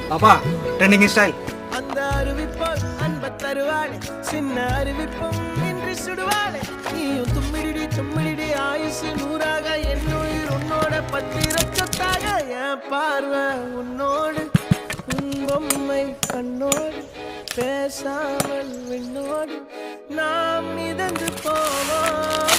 பாப்பா trending style. அந்த அறிவிப்பால் அன்ப தருவாளே சின்ன அறிவிப்பும் இன்று சுடுவாளே நீயும் தும்மிடி ஆயுசு நூறாக என்னுயிர் உன்னோட பத்திரச்சொத்தாக என் பார்வை உன்னோடு உன் பொம்மை கண்ணோடு பேசாமல் விண்ணோடு நாம் மிதந்து போவோம்.